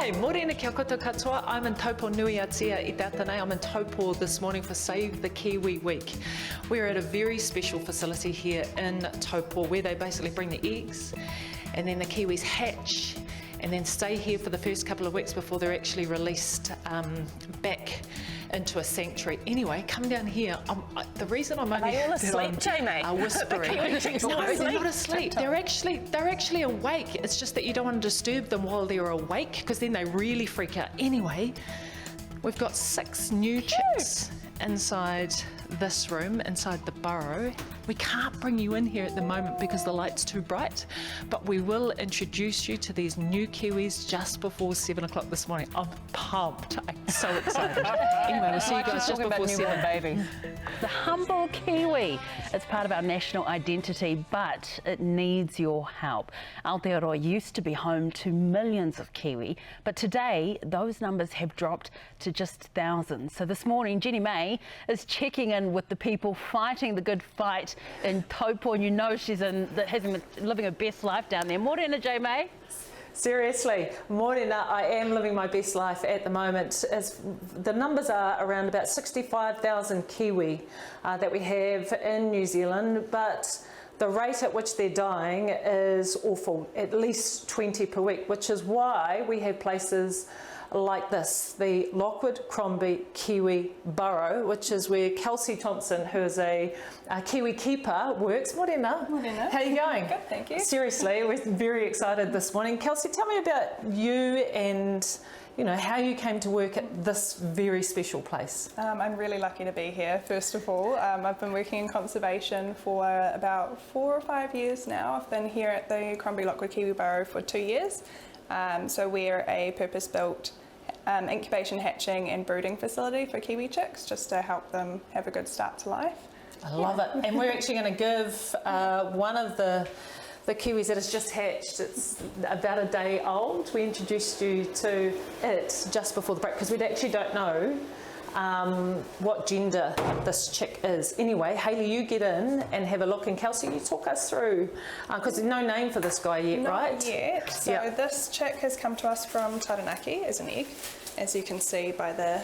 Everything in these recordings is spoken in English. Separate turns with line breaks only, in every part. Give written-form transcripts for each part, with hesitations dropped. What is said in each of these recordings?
Hi, morena kia koutou katoa. I'm in Taupo Nui Atia I Tātanei. I'm in Taupo this morning for Save the Kiwi week. We're at a very special facility here in Taupo where they basically bring the eggs and then the kiwis hatch and then stay here for the first couple of weeks before they're actually released back into a sanctuary. Anyway, come down here. The reason I'm only
Are they all asleep, Jamie?
Whispering. No, they're not asleep. They're actually awake. It's just that you don't want to disturb them while they're awake because then they really freak out. Anyway, we've got 6 new chicks inside this room, inside the burrow. We can't bring you in here at the moment because the light's too bright, but we will introduce you to these new kiwis just before 7 o'clock this morning. I'm pumped. I'm so excited. Anyway, we'll see you guys just before 7.
Baby. The humble kiwi. It's part of our national identity, but it needs your help. Aotearoa used to be home to millions of kiwi, but today those numbers have dropped to just thousands. So this morning, Jenny May is checking in with the people fighting the good fight in Taupo, and you know she's living her best life down there. Morena, J May.
Seriously, morena, I am living my best life at the moment. As the numbers are around about 65,000 kiwi that we have in New Zealand, but the rate at which they're dying is awful, at least 20 per week, which is why we have places like this, the Lockwood Crombie Kiwi Burrow, which is where Kelsey Thompson, who is a Kiwi keeper, works. Morena.
Morena.
How are you going?
Good, thank you.
Seriously, we're very excited this morning. Kelsey, tell me about you and how you came to work at this very special place.
I'm really lucky to be here, first of all. I've been working in conservation for about 4 or 5 years now. I've been here at the Crombie Lockwood Kiwi Burrow for 2 years. So we're a purpose-built incubation, hatching and brooding facility for kiwi chicks, just to help them have a good start to life.
I love it. And we're actually going to give one of the kiwis that has just hatched. It's about a day old. We introduced you to it just before the break because we actually don't know what gender this chick is. Anyway, Hayley, you get in and have a look, and Kelsey, you talk us through, because there's no name for this guy yet, right?
Not yet. So this chick has come to us from Taranaki as an egg, as you can see by the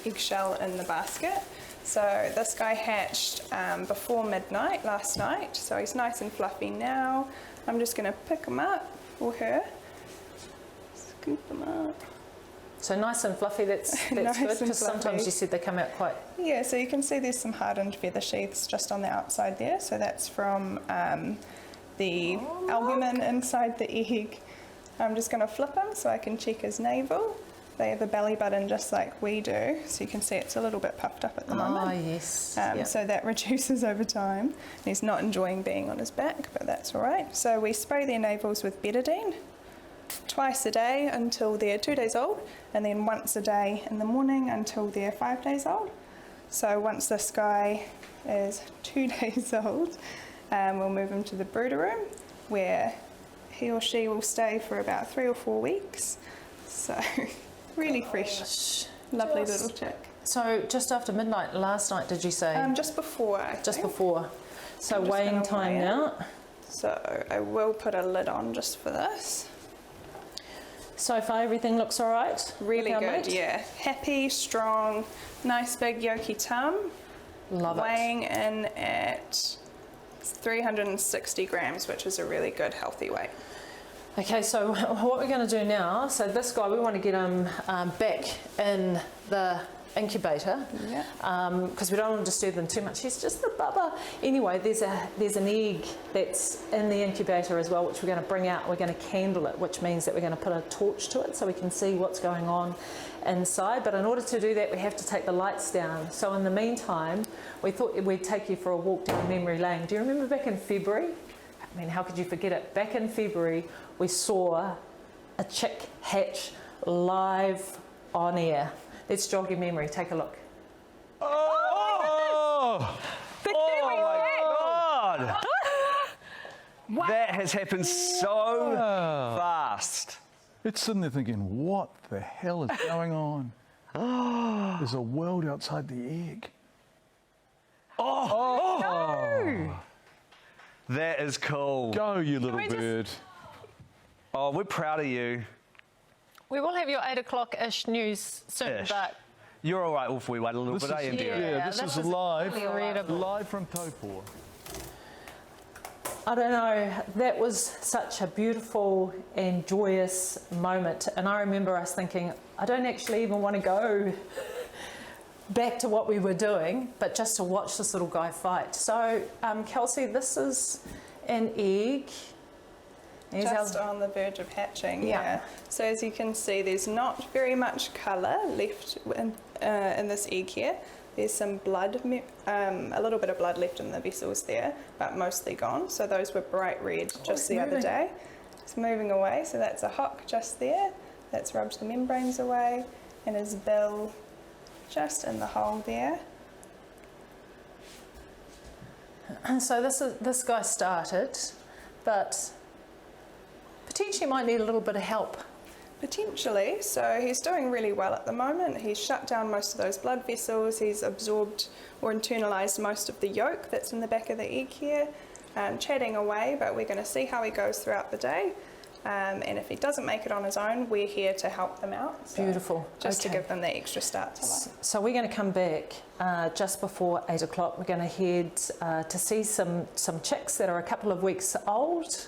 eggshell in the basket. So this guy hatched before midnight last night, so he's nice and fluffy now. I'm just going to pick him up, or her, scoop him up.
So nice and fluffy, that's
Nice
good,
and
because sometimes
fluffy.
you said they come out quite...
Yeah, so you can see there's some hardened feather sheaths just on the outside there, so that's from the albumin inside the egg. I'm just going to flip him so I can check his navel. They have a belly button just like we do, so you can see it's a little bit puffed up at the moment.
Oh, yes.
So that reduces over time. He's not enjoying being on his back, but that's all right. So we spray their navels with betadine twice a day until they're 2 days old, and then once a day in the morning until they're 5 days old. So once this guy is 2 days old, we'll move him to the brooder room where he or she will stay for about 3 or 4 weeks. So really fresh, lovely little chick.
So just after midnight last night, did you say?
Just before, I
Just
think.
before. So
I'm just
weighing
gonna
time
weigh
now.
it. So I will put a lid on just for this.
So far everything looks all right?
Really
with our
good,
mate?
yeah. Happy, strong, nice big yolky tum.
Love it.
Weighing in at 360 grams, which is a really good healthy weight.
Okay, so what we're going to do now, so this guy, we want to get him back in the incubator, because we don't want to disturb them too much. He's just a bubba. Anyway, there's an egg that's in the incubator as well, which we're going to bring out. We're going to candle it, which means that we're going to put a torch to it so we can see what's going on inside. But in order to do that, we have to take the lights down. So in the meantime, we thought we'd take you for a walk down memory lane. Do you remember back in February? I mean, how could you forget it? Back in February, we saw a chick hatch live on air. Let's jog your memory. Take a look.
Oh my God!
Wow.
That has happened so fast.
It's sitting there thinking, what the hell is going on? There's a world outside the egg.
No! That is cool.
Go, you little bird.
Oh, we're proud of you.
We will have your 8 o'clock-ish news soon,
Ish.
but
You're all right if we wait a little
This
bit,
is,
eh, Indira?
yeah, this is live,
incredible.
live from Taupua.
I don't know, that was such a beautiful and joyous moment. And I remember us thinking, I don't actually even want to go back to what we were doing, but just to watch this little guy fight. So, Kelsey, this is an egg. Here's
Just
our-
on the verge of hatching,
Yeah.
yeah. So as you can see, there's not very much colour left in this egg here. There's some blood, a little bit of blood left in the vessels there, but mostly gone. So those were bright red just
it's
the other
moving.
day. It's moving away, so that's a hock just there. That's rubbed the membranes away, and his bill just in the hole there.
So this guy started, but potentially might need a little bit of help.
Potentially, so he's doing really well at the moment. He's shut down most of those blood vessels, he's absorbed or internalised most of the yolk that's in the back of the egg here, chatting away, but we're going to see how he goes throughout the day. And if he doesn't make it on his own, we're here to help them out. So
Beautiful.
Just to
Okay.
give them the extra start to life.
So we're going to come back just before 8 o'clock. We're going to head to see some chicks that are a couple of weeks old.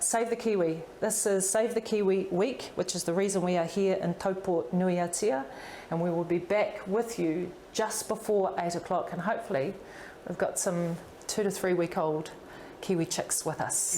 Save the Kiwi. This is Save the Kiwi week, which is the reason we are here in Taupo Nuiatia, and we will be back with you just before 8 o'clock, and hopefully we've got some 2 to 3 week old Kiwi chicks with us.